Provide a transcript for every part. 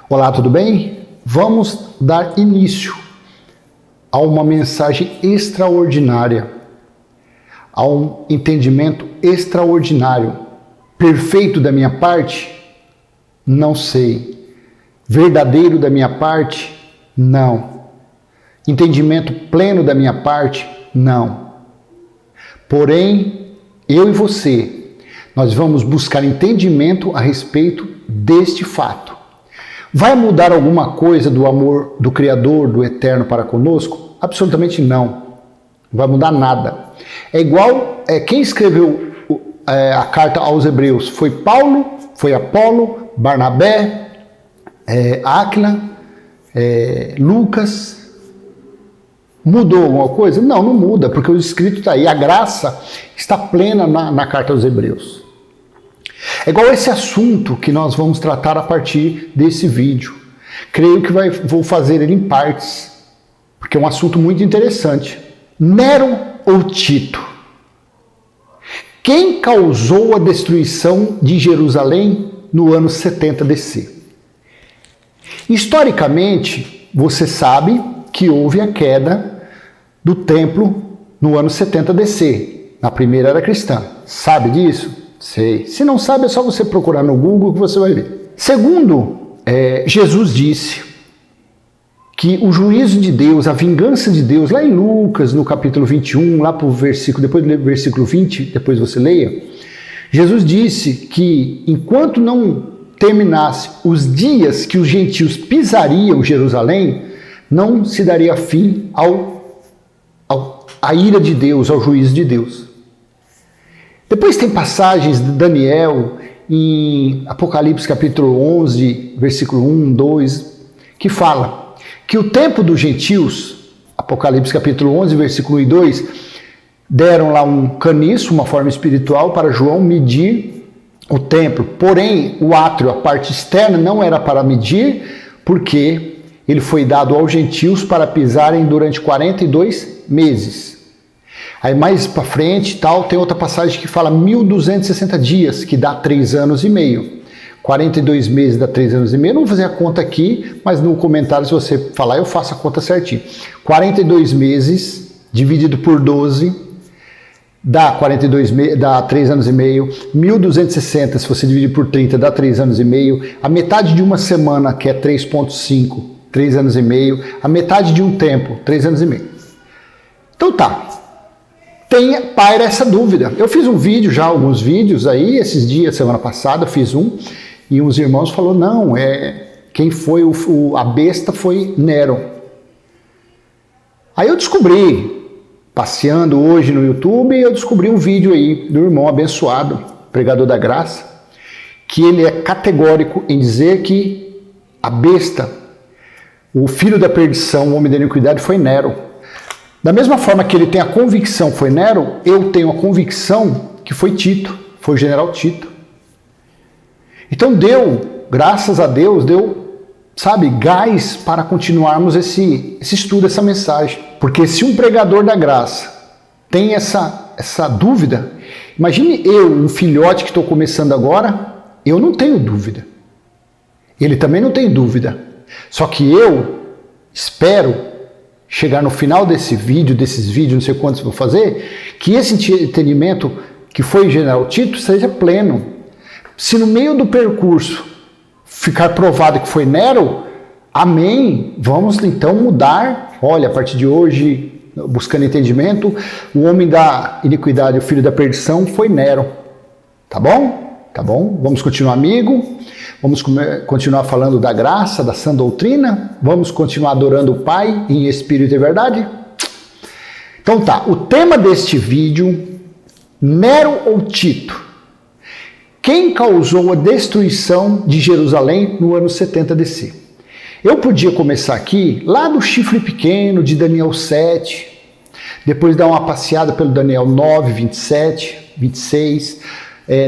Olá, tudo bem? Vamos dar início a uma mensagem extraordinária, a um entendimento extraordinário. Perfeito da minha parte? Não sei. Verdadeiro da minha parte? Não. Entendimento pleno da minha parte? Não. Porém, eu e você, nós vamos buscar entendimento a respeito deste fato. Vai mudar alguma coisa do amor do Criador, do Eterno para conosco? Absolutamente não. Não vai mudar nada. É igual, quem escreveu a carta aos Hebreus? Foi Paulo, foi Apolo, Barnabé, Áquila, Lucas. Mudou alguma coisa? Não, não muda, porque o escrito está aí. A graça está plena na carta aos Hebreus. É igual esse assunto que nós vamos tratar a partir desse vídeo. Creio que vou fazer ele em partes, porque é um assunto muito interessante. Nero ou Tito? Quem causou a destruição de Jerusalém no ano 70 DC? Historicamente, você sabe que houve a queda do templo no ano 70 DC, na primeira era cristã. Sabe disso? Sei. Se não sabe, é só você procurar no Google que você vai ver. Segundo, Jesus disse que o juízo de Deus, a vingança de Deus, lá em Lucas, no capítulo 21, lá para o versículo, depois do versículo 20, depois você leia, Jesus disse que enquanto não terminasse os dias que os gentios pisariam Jerusalém, não se daria fim à ira de Deus, ao juízo de Deus. Depois tem passagens de Daniel em Apocalipse capítulo 11, versículo 1, 2, que fala que o tempo dos gentios, Apocalipse capítulo 11, versículo 1 e 2, deram lá um caniço, uma forma espiritual, para João medir o templo. Porém, o átrio, a parte externa, não era para medir, porque ele foi dado aos gentios para pisarem durante 42 meses. Aí mais para frente, tem outra passagem que fala 1260 dias, que dá 3 anos e meio. 42 meses dá 3 anos e meio. Não vou fazer a conta aqui, mas no comentário, se você falar, eu faço a conta certinho. 42 meses dividido por 12 dá 3 anos e meio. 1260, se você dividir por 30, dá 3 anos e meio. A metade de uma semana, que é 3,5, 3 anos e meio. A metade de um tempo, 3 anos e meio. Então tá. Paira essa dúvida. Eu fiz um vídeo já, alguns vídeos aí, esses dias, semana passada, eu fiz um, e uns irmãos falaram, não, quem foi a besta foi Nero. Aí eu descobri, passeando hoje no YouTube, eu descobri um vídeo aí do irmão abençoado, pregador da graça, que ele é categórico em dizer que a besta, o filho da perdição, o homem da iniquidade, foi Nero. Da mesma forma que ele tem a convicção foi Nero, eu tenho a convicção que foi Tito, foi o general Tito. Então graças a Deus, gás para continuarmos esse estudo, essa mensagem. Porque se um pregador da graça tem essa dúvida, imagine eu, um filhote que estou começando agora, eu não tenho dúvida. Ele também não tem dúvida. Só que eu espero chegar no final desses vídeos, não sei quantos vou fazer, que esse entendimento que foi General Tito seja pleno. Se no meio do percurso ficar provado que foi Nero, amém, vamos então mudar. Olha, a partir de hoje, buscando entendimento, o homem da iniquidade, o filho da perdição, foi Nero. Tá bom? Tá bom? Vamos continuar amigo. Vamos continuar falando da graça, da sã doutrina? Vamos continuar adorando o Pai em espírito e verdade? Então tá, o tema deste vídeo, Nero ou Tito? Quem causou a destruição de Jerusalém no ano 70 DC? Eu podia começar aqui, lá do chifre pequeno de Daniel 7, depois dar uma passeada pelo Daniel 9, 27, 26,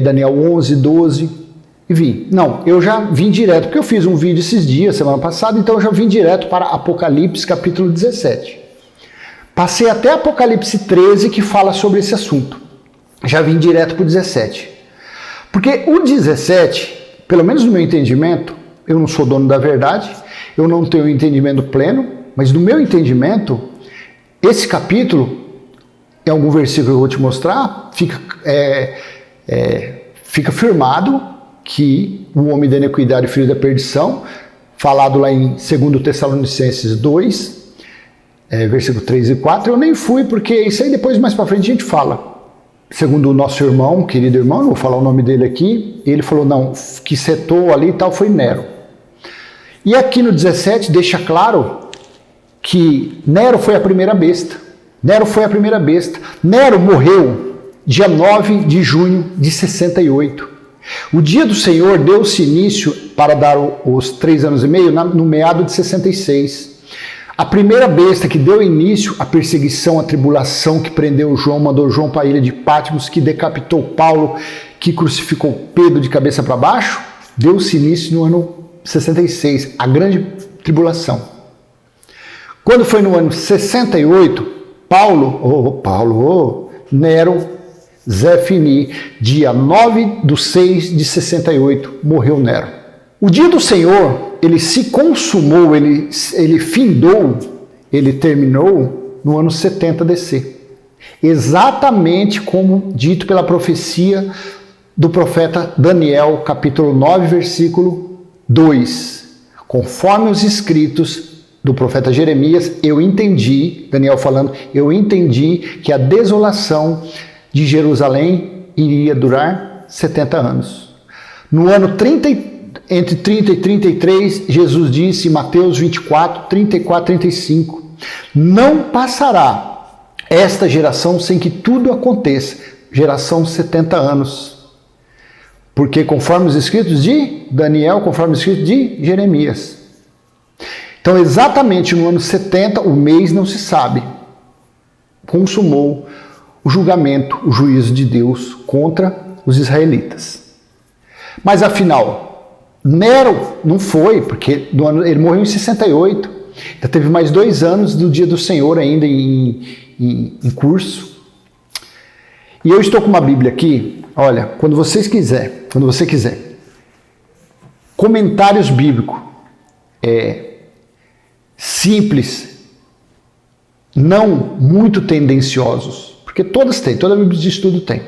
Daniel 11, 12... E vim. Não, eu já vim direto, porque eu fiz um vídeo esses dias, semana passada, então eu já vim direto para Apocalipse, capítulo 17. Passei até Apocalipse 13, que fala sobre esse assunto. Já vim direto para o 17. Porque o 17, pelo menos no meu entendimento, eu não sou dono da verdade, eu não tenho entendimento pleno, mas no meu entendimento, esse capítulo, em algum versículo que eu vou te mostrar, fica firmado que o homem da iniquidade e o filho da perdição, falado lá em 2 Tessalonicenses 2, versículo 3 e 4, eu nem fui, porque isso aí depois mais para frente a gente fala. Segundo o nosso irmão, querido irmão, não vou falar o nome dele aqui, ele falou, não, que setou ali e tal foi Nero. E aqui no 17 deixa claro que Nero foi a primeira besta. Nero foi a primeira besta. Nero morreu dia 9 de junho de 68. O dia do Senhor deu-se início para dar os 3 anos e meio no meado de 66. A primeira besta que deu início à perseguição, à tribulação, que prendeu João, mandou João para a ilha de Patmos, que decapitou Paulo, que crucificou Pedro de cabeça para baixo, deu-se início no ano 66, a grande tribulação. Quando foi no ano 68, Nero Zefini, dia 9/6 de 68, morreu Nero. O dia do Senhor, ele se consumou, ele findou, ele terminou no ano 70 DC. Exatamente como dito pela profecia do profeta Daniel, capítulo 9, versículo 2. Conforme os escritos do profeta Jeremias, eu entendi, Daniel falando, eu entendi que a desolação de Jerusalém iria durar 70 anos. No ano entre 30 e 33, Jesus disse em Mateus 24, 34, 35, não passará esta geração sem que tudo aconteça. Geração 70 anos. Porque conforme os escritos de Daniel, conforme os escritos de Jeremias. Então, exatamente no ano 70, o mês não se sabe, consumou o julgamento, o juízo de Deus contra os israelitas. Mas afinal, Nero não foi, porque ele morreu em 68. Já teve mais 2 anos do dia do Senhor ainda em curso. E eu estou com uma Bíblia aqui, olha, quando você quiser, comentários bíblicos, simples, não muito tendenciosos, porque todas têm, toda a Bíblia de estudo tem.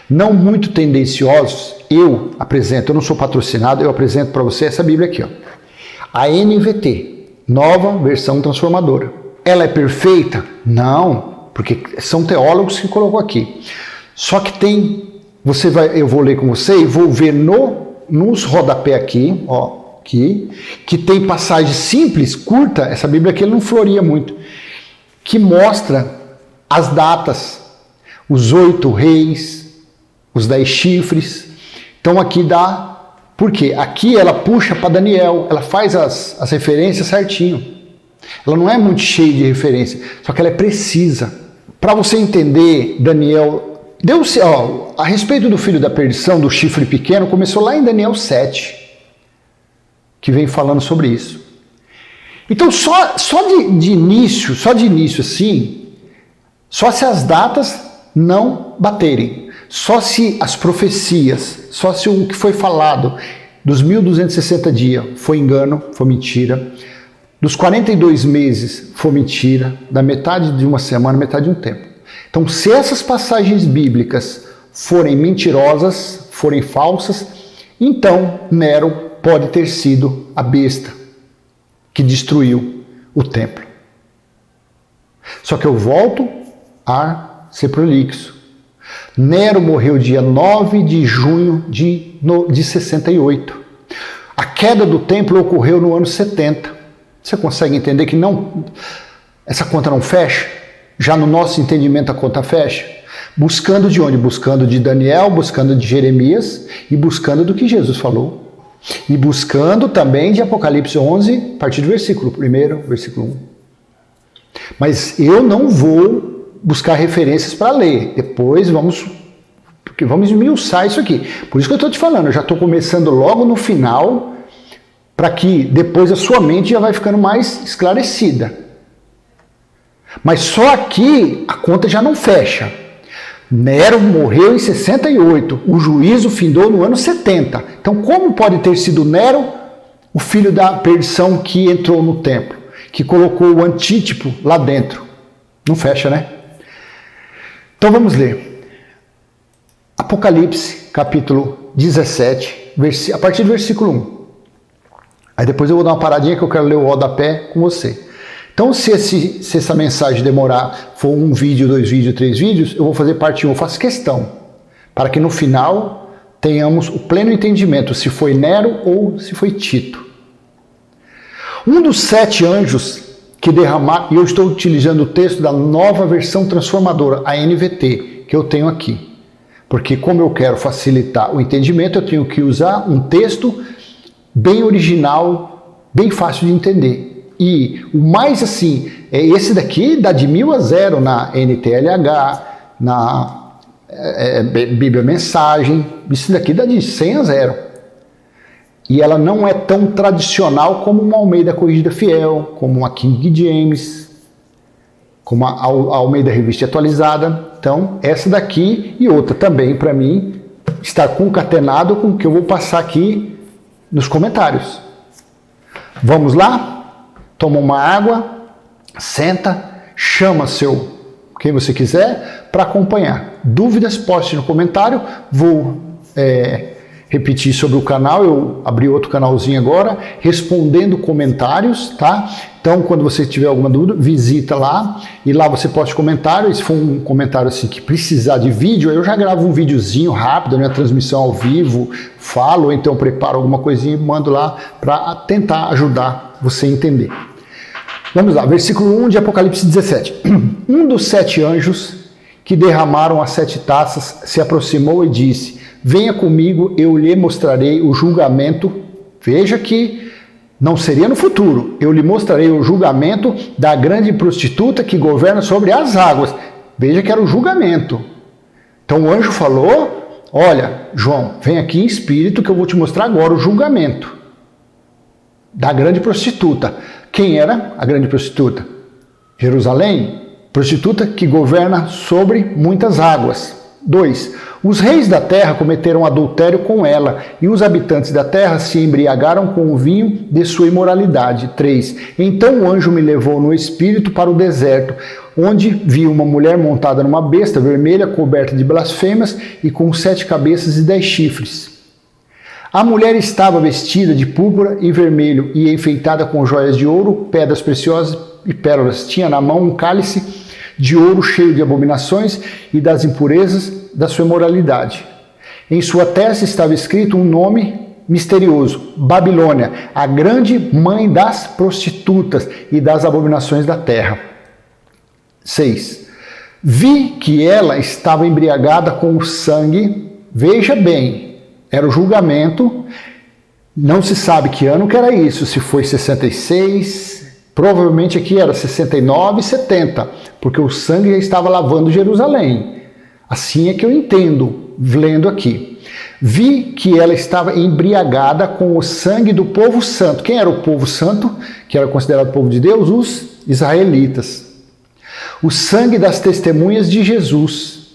Não muito tendenciosos, eu apresento, eu não sou patrocinado, eu apresento para você essa Bíblia aqui, ó. A NVT, Nova Versão Transformadora. Ela é perfeita? Não, porque são teólogos que colocam aqui. Só que tem, eu vou ler com você e vou ver nos rodapé aqui, ó, aqui, que tem passagem simples, curta, essa Bíblia aqui ele não floria muito, que mostra as datas, os 8 reis, os 10 chifres. Então aqui dá, por quê? Aqui ela puxa para Daniel, ela faz as referências certinho. Ela não é muito cheia de referência, só que ela é precisa. Para você entender, Daniel, a respeito do filho da perdição, do chifre pequeno, começou lá em Daniel 7, que vem falando sobre isso. Então só de início assim, só se as datas não baterem, só se as profecias, só se o que foi falado dos 1260 dias foi engano, foi mentira, dos 42 meses foi mentira, da metade de uma semana, metade de um tempo. Então, se essas passagens bíblicas forem mentirosas, forem falsas, então Nero pode ter sido a besta que destruiu o templo. Só que eu volto a ser prolixo. Nero morreu dia 9 de junho de 68. A queda do templo ocorreu no ano 70. Você consegue entender que essa conta não fecha? Já no nosso entendimento a conta fecha? Buscando de onde? Buscando de Daniel, buscando de Jeremias e buscando do que Jesus falou. E buscando também de Apocalipse 11, a partir do versículo 1, versículo 1. Mas eu não vou buscar referências para ler. Depois vamos esmiuçar isso aqui. Por isso que eu estou te falando, eu já estou começando logo no final, para que depois a sua mente já vai ficando mais esclarecida. Mas só aqui a conta já não fecha. Nero morreu em 68, o juízo findou no ano 70. Então como pode ter sido Nero o filho da perdição que entrou no templo, que colocou o antítipo lá dentro. Não fecha, né? Então vamos ler. Apocalipse, capítulo 17, a partir do versículo 1. Aí depois eu vou dar uma paradinha que eu quero ler o rodapé com você. Então, se essa mensagem demorar, for um vídeo, 2 vídeos, 3 vídeos, eu vou fazer parte 1. Eu faço questão, para que no final tenhamos o pleno entendimento, se foi Nero ou se foi Tito. Um dos 7 anjos que derramaram, e eu estou utilizando o texto da nova versão transformadora, a NVT, que eu tenho aqui. Porque como eu quero facilitar o entendimento, eu tenho que usar um texto bem original, bem fácil de entender. E o mais assim, esse daqui dá de 1000 a 0 na NTLH, na Bíblia Mensagem, isso daqui dá de 100 a 0. E ela não é tão tradicional como uma Almeida Corrigida Fiel, como uma King James, como a Almeida Revista Atualizada. Então, essa daqui e outra também, para mim, está concatenado com o que eu vou passar aqui nos comentários. Vamos lá? Toma uma água, senta, chama quem você quiser para acompanhar. Dúvidas, poste no comentário. Vou repetir sobre o canal, eu abri outro canalzinho agora, respondendo comentários, tá? Então, quando você tiver alguma dúvida, visita lá, e lá você poste comentário. Se for um comentário assim que precisar de vídeo, eu já gravo um videozinho rápido, minha transmissão ao vivo, falo, ou então preparo alguma coisinha e mando lá para tentar ajudar você a entender. Vamos lá, versículo 1 de Apocalipse 17. Um dos 7 anjos que derramaram as 7 taças se aproximou e disse: venha comigo, eu lhe mostrarei o julgamento. Veja que não seria no futuro. Eu lhe mostrarei o julgamento da grande prostituta que governa sobre as águas. Veja que era o julgamento. Então o anjo falou: olha, João, vem aqui em espírito que eu vou te mostrar agora o julgamento da grande prostituta. Quem era a grande prostituta? Jerusalém, prostituta que governa sobre muitas águas. 2. Os reis da terra cometeram adultério com ela, e os habitantes da terra se embriagaram com o vinho de sua imoralidade. 3. Então o anjo me levou no espírito para o deserto, onde vi uma mulher montada numa besta vermelha, coberta de blasfêmias e com 7 cabeças e 10 chifres. A mulher estava vestida de púrpura e vermelho e enfeitada com joias de ouro, pedras preciosas e pérolas. Tinha na mão um cálice de ouro cheio de abominações e das impurezas da sua imoralidade. Em sua testa estava escrito um nome misterioso: Babilônia, a grande mãe das prostitutas e das abominações da terra. 6. Vi que ela estava embriagada com o sangue. Veja bem, era o julgamento, não se sabe que ano que era isso, se foi 66, provavelmente aqui era 69, 70, porque o sangue já estava lavando Jerusalém. Assim é que eu entendo, lendo aqui. Vi que ela estava embriagada com o sangue do povo santo. Quem era o povo santo, que era considerado povo de Deus? Os israelitas. O sangue das testemunhas de Jesus.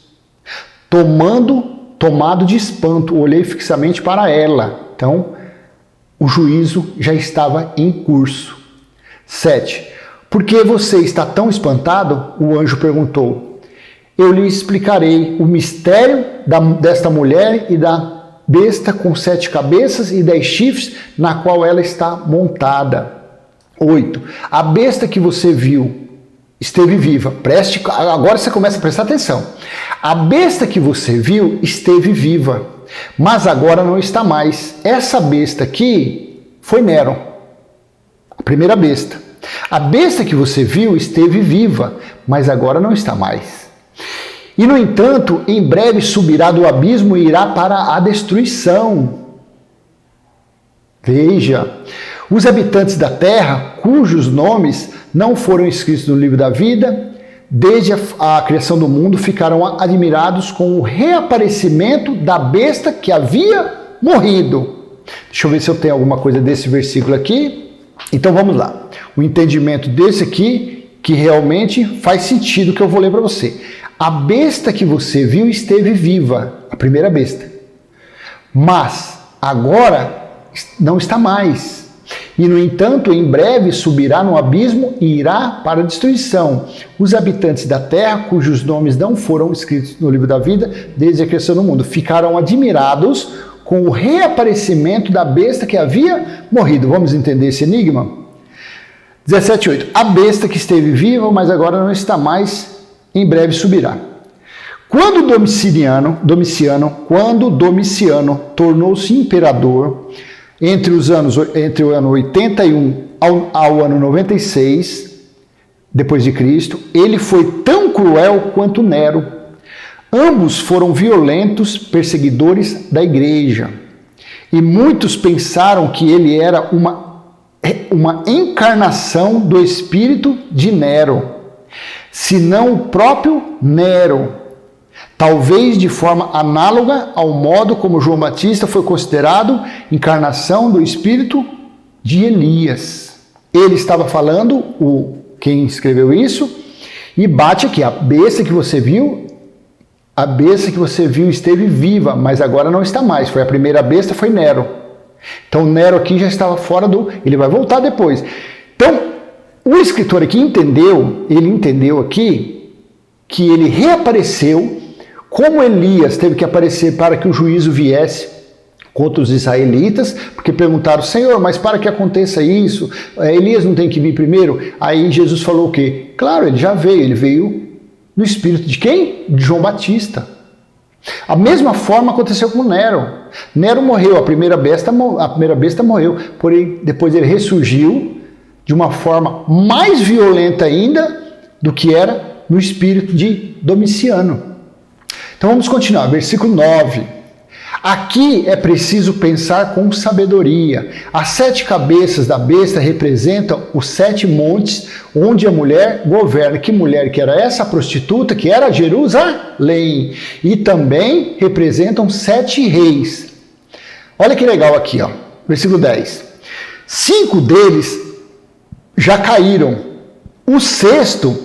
Tomado de espanto, olhei fixamente para ela. Então, o juízo já estava em curso. 7. Por que você está tão espantado? O anjo perguntou. Eu lhe explicarei o mistério desta mulher e da besta com 7 cabeças e 10 chifres, na qual ela está montada. 8. A besta que você viu esteve viva. Agora você começa a prestar atenção. A besta que você viu esteve viva, mas agora não está mais. Essa besta aqui foi Nero, a primeira besta. A besta que você viu esteve viva, mas agora não está mais. E, no entanto, em breve subirá do abismo e irá para a destruição. Veja, os habitantes da terra, cujos nomes não foram escritos no livro da vida, desde a criação do mundo, ficaram admirados com o reaparecimento da besta que havia morrido. Deixa eu ver se eu tenho alguma coisa desse versículo aqui. Então vamos lá. O entendimento desse aqui, que realmente faz sentido, que eu vou ler para você. A besta que você viu esteve viva, a primeira besta. Mas agora não está mais. E, no entanto, em breve subirá no abismo e irá para a destruição. Os habitantes da terra, cujos nomes não foram escritos no livro da vida, desde a criação do mundo, ficaram admirados com o reaparecimento da besta que havia morrido. Vamos entender esse enigma? 17:8. A besta que esteve viva, mas agora não está mais, em breve subirá. Quando Domiciano tornou-se imperador, entre o ano 81 ao ano 96 depois de Cristo, ele foi tão cruel quanto Nero. Ambos foram violentos perseguidores da igreja. E muitos pensaram que ele era uma encarnação do espírito de Nero, se não o próprio Nero. Talvez de forma análoga ao modo como João Batista foi considerado encarnação do espírito de Elias. Ele estava falando, quem escreveu isso, e bate aqui, a besta que você viu esteve viva, mas agora não está mais. Foi a primeira besta, foi Nero. Então Nero aqui já estava fora ele vai voltar depois. Então, o escritor aqui ele entendeu aqui que ele reapareceu, como Elias teve que aparecer para que o juízo viesse contra os israelitas, porque perguntaram, Senhor, mas para que aconteça isso, Elias não tem que vir primeiro? Aí Jesus falou o quê? Claro, ele já veio, ele veio no espírito de quem? De João Batista. A mesma forma aconteceu com Nero. Nero morreu, a primeira besta morreu, porém depois ele ressurgiu de uma forma mais violenta ainda do que era no espírito de Domiciano. Então vamos continuar, versículo 9. Aqui é preciso pensar com sabedoria. As 7 cabeças da besta representam os 7 montes onde a mulher governa. Que mulher que era essa? A prostituta, que era Jerusalém. E também representam 7 reis. Olha que legal aqui, ó. Versículo 10. 5 deles já caíram. O 6º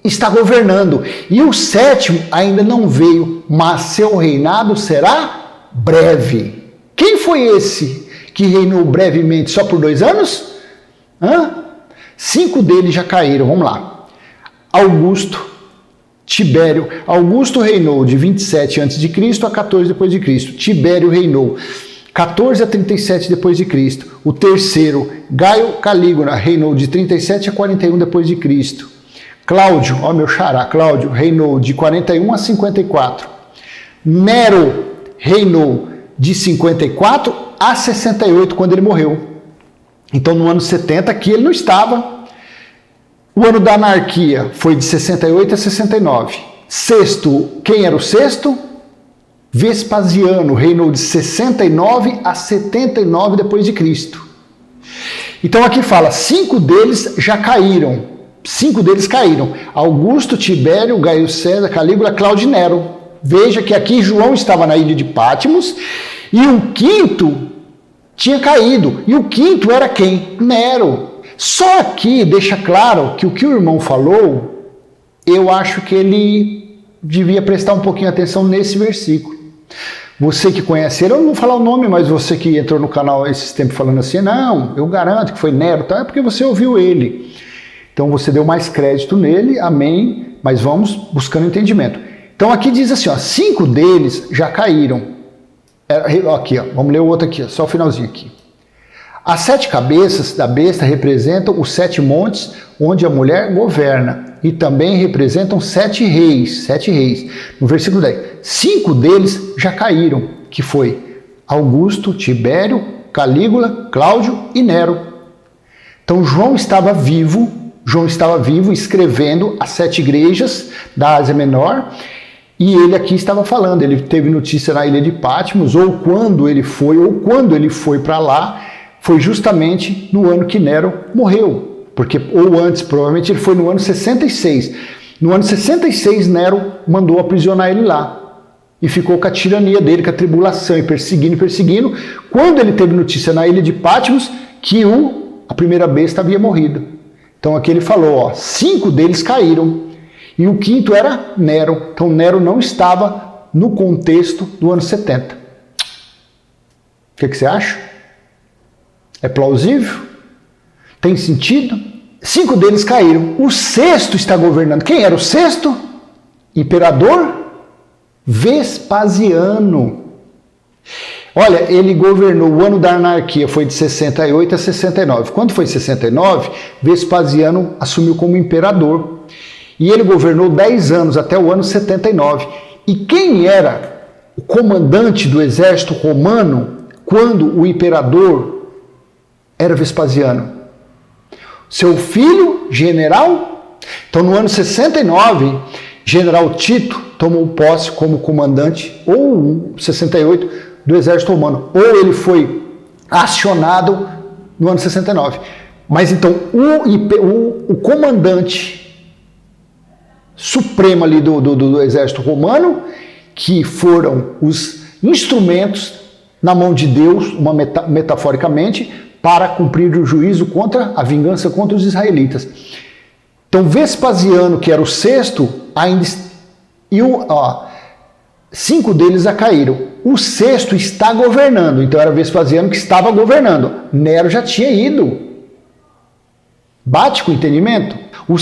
está governando, e o 7º ainda não veio, mas seu reinado será breve. Quem foi esse que reinou brevemente só por 2 anos? 5 deles já caíram, vamos lá. Tibério. Augusto reinou de 27 a.C. a 14 depois de Cristo. Tibério reinou 14 a 37 depois de Cristo. O terceiro, Gaio Calígula, reinou de 37 a 41 depois de Cristo. Cláudio, meu xará, Cláudio, reinou de 41 a 54. Nero reinou de 54 a 68, quando ele morreu. Então, no ano 70, aqui ele não estava. O ano da anarquia foi de 68 a 69. Sexto, quem era o sexto? Vespasiano, reinou de 69 a 79 depois de Cristo. Então, aqui fala, 5 deles já caíram. 5 deles caíram. Augusto, Tibério, Gaio César, Calígula, Cláudio e Nero. Veja que aqui João estava na ilha de Patmos e o 5º tinha caído. E o 5º era quem? Nero. Só aqui deixa claro que o irmão falou, eu acho que ele devia prestar um pouquinho de atenção nesse versículo. Você que conhece ele, eu não vou falar o nome, mas você que entrou no canal esses tempos falando assim, não, eu garanto que foi Nero, tá? É porque você ouviu ele. Então você deu mais crédito nele, amém, mas vamos buscando entendimento. Então aqui diz assim, 5 deles já caíram. Aqui, vamos ler o outro aqui, só o finalzinho aqui. As 7 cabeças da besta representam os 7 montes onde a mulher governa e também representam 7 reis. No versículo 10, 5 deles já caíram, que foi Augusto, Tibério, Calígula, Cláudio e Nero. Então João estava vivo escrevendo as 7 igrejas da Ásia Menor, e ele aqui estava falando, ele teve notícia na ilha de Patmos, ou quando ele foi para lá, foi justamente no ano que Nero morreu, ou antes, provavelmente ele foi no ano 66. No ano 66, Nero mandou aprisionar ele lá, e ficou com a tirania dele, com a tribulação, e perseguindo, quando ele teve notícia na ilha de Patmos, que a primeira besta havia morrido. Então aqui ele falou, 5 deles caíram, e o 5º era Nero. Então Nero não estava no contexto do ano 70. O que você acha? É plausível? Tem sentido? 5 deles caíram. O sexto está governando. Quem era o sexto? Imperador Vespasiano. Olha, ele governou, o ano da anarquia foi de 68 a 69. Quando foi 69, Vespasiano assumiu como imperador. E ele governou 10 anos, até o ano 79. E quem era o comandante do exército romano quando o imperador era Vespasiano? Seu filho, general. Então, no ano 69, general Tito tomou posse como comandante, ou 68, do exército romano. Ou ele foi acionado no ano 69. Mas então, o comandante supremo ali do exército romano, que foram os instrumentos na mão de Deus, metaforicamente, para cumprir o juízo contra a vingança contra os israelitas. Então Vespasiano, que era o sexto, ainda 5 deles já caíram. O sexto está governando, então era Vespasiano que estava governando. Nero já tinha ido. Bate com o entendimento? O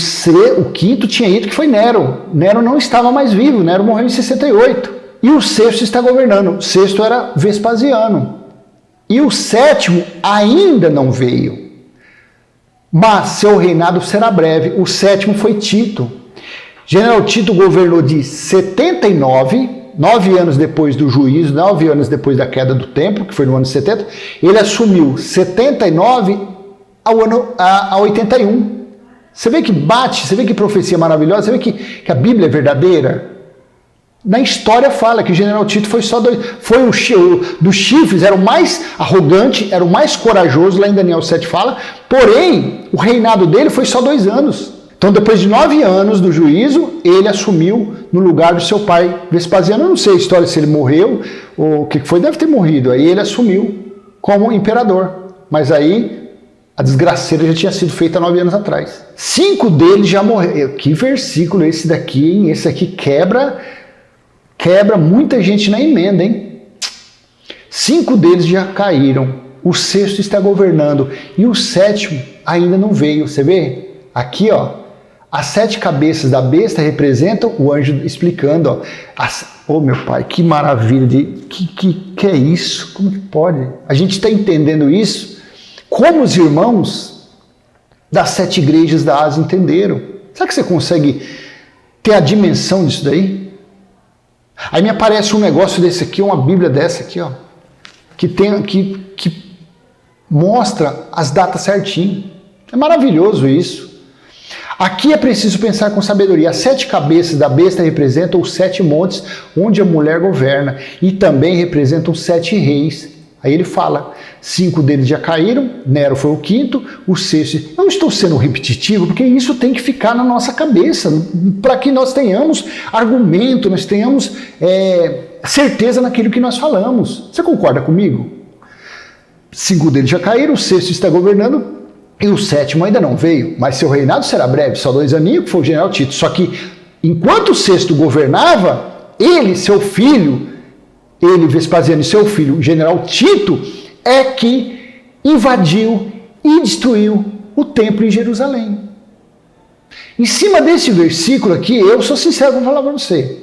quinto tinha ido, que foi Nero. Nero não estava mais vivo, Nero morreu em 68. E o sexto está governando. O sexto era Vespasiano. E o sétimo ainda não veio. Mas seu reinado será breve. O sétimo foi Tito. General Tito governou de 79, 9 anos depois do juízo, 9 anos depois da queda do templo, que foi no ano 70. Ele assumiu 79 a 81. Você vê que bate, você vê que profecia maravilhosa, você vê que a Bíblia é verdadeira. Na história fala que o general Tito foi só dos chifres, era o mais arrogante, era o mais corajoso, lá em Daniel 7 fala, porém, o reinado dele foi só 2 anos. Então, depois de 9 anos do juízo, ele assumiu no lugar do seu pai Vespasiano. Eu não sei a história se ele morreu ou o que foi, deve ter morrido. Aí ele assumiu como imperador. Mas aí a desgraceira já tinha sido feita 9 anos atrás. 5 deles já morreram. Que versículo esse daqui, hein? Esse aqui quebra muita gente na emenda, hein? 5 deles já caíram. O sexto está governando. E o sétimo ainda não veio. Você vê? Aqui, ó. As 7 cabeças da besta representam o anjo explicando, ó. Oh, meu pai, que maravilha, que é isso? Como que pode? A gente está entendendo isso como os irmãos das 7 igrejas da Ásia entenderam. Será que você consegue ter a dimensão disso daí? Aí me aparece um negócio desse aqui, uma Bíblia dessa aqui, ó, que mostra as datas certinho. É maravilhoso isso. Aqui é preciso pensar com sabedoria. As 7 cabeças da besta representam os 7 montes onde a mulher governa e também representam os 7 reis. Aí ele fala, 5 deles já caíram, Nero foi o quinto, o sexto. Eu não estou sendo repetitivo, porque isso tem que ficar na nossa cabeça, para que nós tenhamos argumento, nós tenhamos certeza naquilo que nós falamos. Você concorda comigo? 5 deles já caíram, o sexto está governando, e o sétimo ainda não veio, mas seu reinado será breve, só 2 aninhos, que foi o general Tito. Só que, enquanto o sexto governava, ele, seu filho, Vespasiano e seu filho, o general Tito, é que invadiu e destruiu o templo em Jerusalém. Em cima desse versículo aqui, eu sou sincero para falar para você,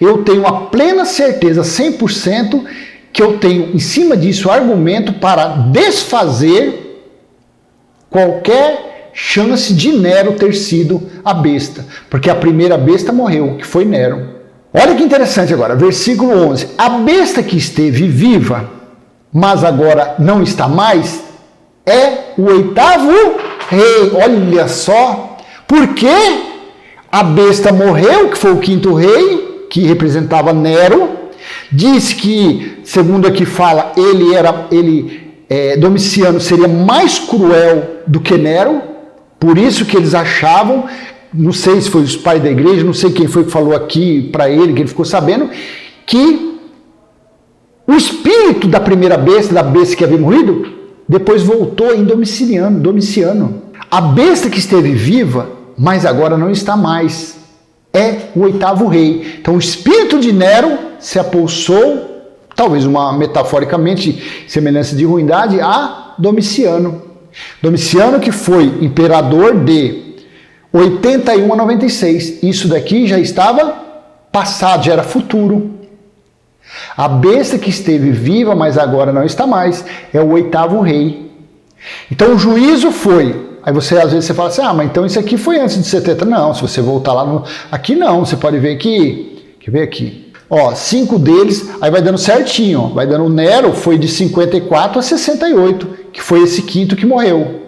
eu tenho a plena certeza, 100%, que eu tenho em cima disso argumento para desfazer qualquer chance de Nero ter sido a besta, porque a primeira besta morreu, que foi Nero. Olha que interessante agora, versículo 11. A besta que esteve viva, mas agora não está mais, é o 8º rei. Olha só, porque a besta morreu, que foi o 5º rei, que representava Nero. Diz que, segundo aqui fala, Domiciano seria mais cruel do que Nero, por isso que eles achavam, não sei se foi os pais da igreja, não sei quem foi que falou aqui para ele, que ele ficou sabendo, que o espírito da primeira besta, da besta que havia morrido, depois voltou em Domiciano. A besta que esteve viva, mas agora não está mais, é o 8º rei. Então o espírito de Nero se apossou, talvez metaforicamente, semelhança de ruindade, a a Domiciano. Domiciano que foi imperador de 81 a 96. Isso daqui já estava passado, já era futuro. A besta que esteve viva, mas agora não está mais, é o 8º rei. Então o juízo foi... Aí às vezes você fala assim, mas então isso aqui foi antes de 70. Não, se você voltar lá aqui não, você pode ver aqui, quer ver aqui? 5 deles, aí vai dando certinho, vai dando, o Nero foi de 54 a 68, que foi esse 5º que morreu.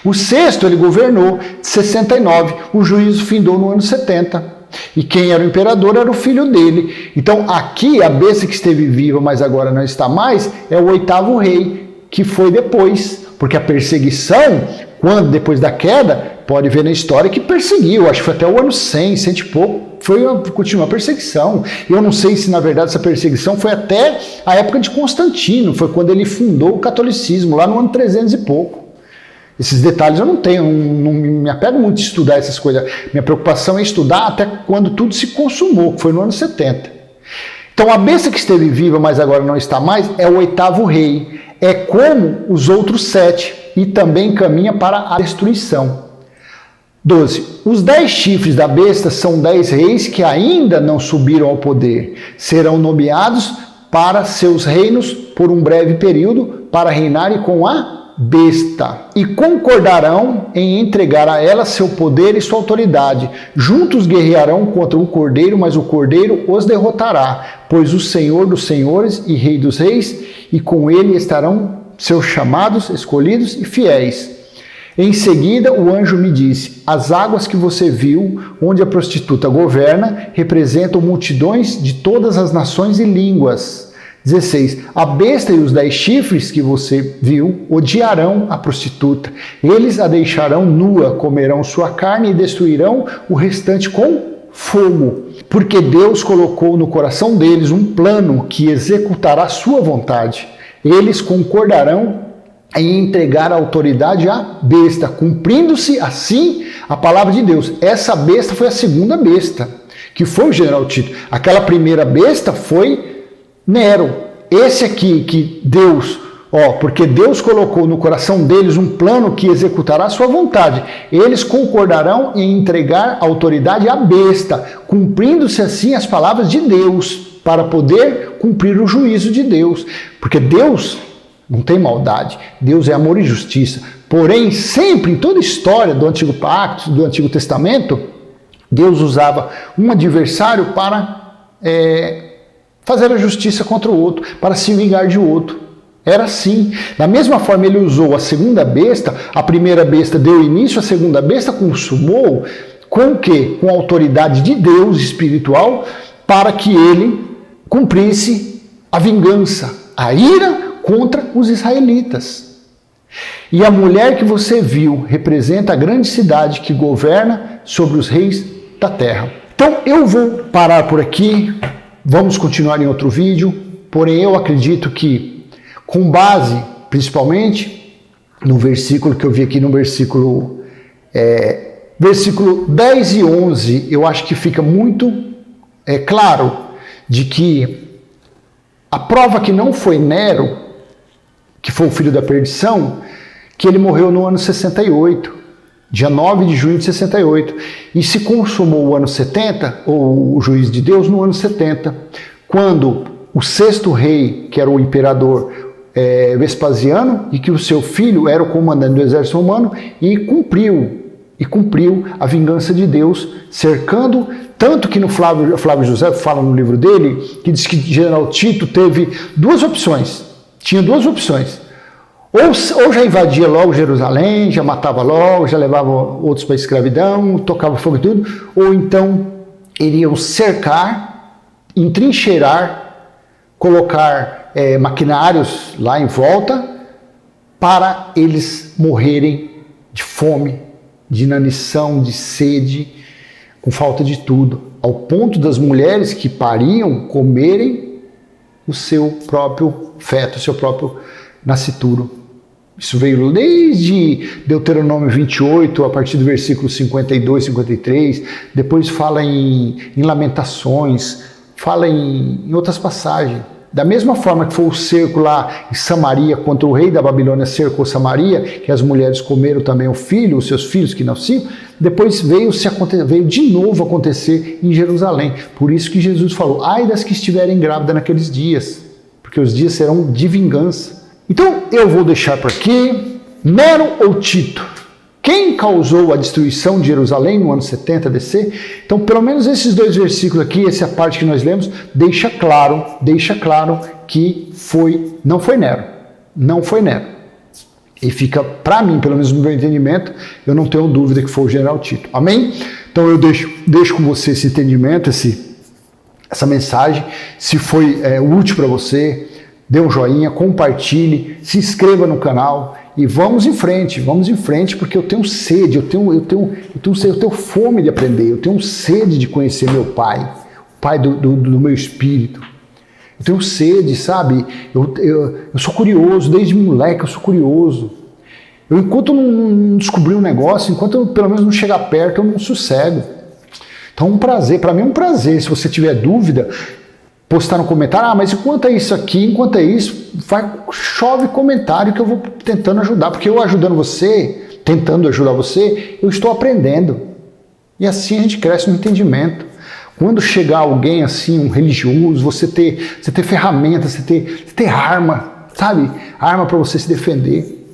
O 6º ele governou de 69, o juízo findou no ano 70. E quem era o imperador era o filho dele. Então aqui a besta que esteve viva, mas agora não está mais, é o 8º rei, que foi depois, porque a perseguição... Quando, depois da queda, pode ver na história que perseguiu, acho que foi até o ano 100, 100 e pouco, continua a perseguição. Eu não sei se, na verdade, essa perseguição foi até a época de Constantino, foi quando ele fundou o catolicismo, lá no ano 300 e pouco. Esses detalhes eu não tenho, não me apego muito a estudar essas coisas. Minha preocupação é estudar até quando tudo se consumou, que foi no ano 70. Então, a besta que esteve viva, mas agora não está mais, é o 8º rei. É como os outros 7, e também caminha para a destruição. 12. Os 10 chifres da besta são 10 reis que ainda não subiram ao poder. Serão nomeados para seus reinos por um breve período, para reinarem com a besta. E concordarão em entregar a ela seu poder e sua autoridade. Juntos guerrearão contra o cordeiro, mas o cordeiro os derrotará, pois o Senhor dos senhores e Rei dos reis, e com ele estarão seus chamados, escolhidos e fiéis. Em seguida, o anjo me disse: as águas que você viu, onde a prostituta governa, representam multidões de todas as nações e línguas. 16. A besta e os 10 chifres que você viu odiarão a prostituta. Eles a deixarão nua, comerão sua carne e destruirão o restante com fogo. Porque Deus colocou no coração deles um plano que executará sua vontade. Eles concordarão em entregar a autoridade à besta, cumprindo-se assim a palavra de Deus. Essa besta foi a segunda besta, que foi o general Tito. Aquela primeira besta foi Nero. Esse aqui que Deus, porque Deus colocou no coração deles um plano que executará a sua vontade. Eles concordarão em entregar a autoridade à besta, cumprindo-se assim as palavras de Deus, para poder cumprir o juízo de Deus. Porque Deus não tem maldade, Deus é amor e justiça. Porém, sempre em toda a história do Antigo Pacto, do Antigo Testamento, Deus usava um adversário para fazer a justiça contra o outro, para se vingar de outro. Era assim. Da mesma forma, ele usou a segunda besta, a primeira besta deu início, a segunda besta consumou, com o quê? Com a autoridade de Deus espiritual, para que ele cumprisse a vingança, a ira contra os israelitas. E a mulher que você viu representa a grande cidade que governa sobre os reis da terra. Então eu vou parar por aqui, vamos continuar em outro vídeo, porém eu acredito que, com base principalmente no versículo que eu vi aqui, no versículo 10 e 11, eu acho que fica muito claro de que a prova que não foi Nero, que foi o filho da perdição, que ele morreu no ano 68, dia 9 de junho de 68, e se consumou o ano 70, ou o juízo de Deus, no ano 70, quando o 6º rei, que era o imperador Vespasiano, e que o seu filho era o comandante do exército romano, e cumpriu a vingança de Deus, cercando, tanto que no Flávio José fala no livro dele, que diz que general Tito teve tinha duas opções, ou já invadia logo Jerusalém, já matava logo, já levava outros para a escravidão, tocava fogo e tudo, ou então iriam cercar, entrincheirar, colocar maquinários lá em volta, para eles morrerem de fome, de inanição, de sede, com falta de tudo, ao ponto das mulheres que pariam comerem o seu próprio feto, o seu próprio nascituro. Isso veio desde Deuteronômio 28, a partir do versículo 52, 53, depois fala em Lamentações, fala em outras passagens. Da mesma forma que foi o cerco lá em Samaria, contra o rei da Babilônia cercou Samaria, que as mulheres comeram também o filho, os seus filhos que nasciam, depois veio de novo acontecer em Jerusalém. Por isso que Jesus falou, ai das que estiverem grávidas naqueles dias, porque os dias serão de vingança. Então eu vou deixar por aqui, Nero ou Tito? Quem causou a destruição de Jerusalém no ano 70 DC? Então, pelo menos esses dois versículos aqui, essa parte que nós lemos, deixa claro que não foi Nero. Não foi Nero. E fica, para mim, pelo menos no meu entendimento, eu não tenho dúvida que foi o general Tito. Amém? Então eu deixo com você esse entendimento, essa mensagem. Se foi útil para você, dê um joinha, compartilhe, se inscreva no canal. E vamos em frente, porque eu tenho sede, eu tenho fome de aprender, eu tenho sede de conhecer meu Pai, o Pai do meu espírito. Eu tenho sede, sabe? Eu sou curioso, desde moleque eu sou curioso. Enquanto eu não descobrir um negócio, enquanto eu pelo menos não chegar perto, eu não sossego. Então um prazer, para mim é um prazer, se você tiver dúvida, postar no comentário, mas enquanto é isso aqui, enquanto é isso, chove comentário que eu vou tentando ajudar, porque eu ajudando você, tentando ajudar você, eu estou aprendendo. E assim a gente cresce no entendimento. Quando chegar alguém assim, um religioso, você ter ferramenta, você ter arma, sabe? Arma para você se defender.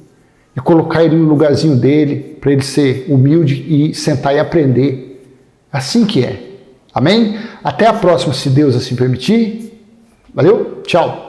E colocar ele no lugarzinho dele, para ele ser humilde e sentar e aprender. Assim que é. Amém? Até a próxima, se Deus assim permitir. Valeu, tchau.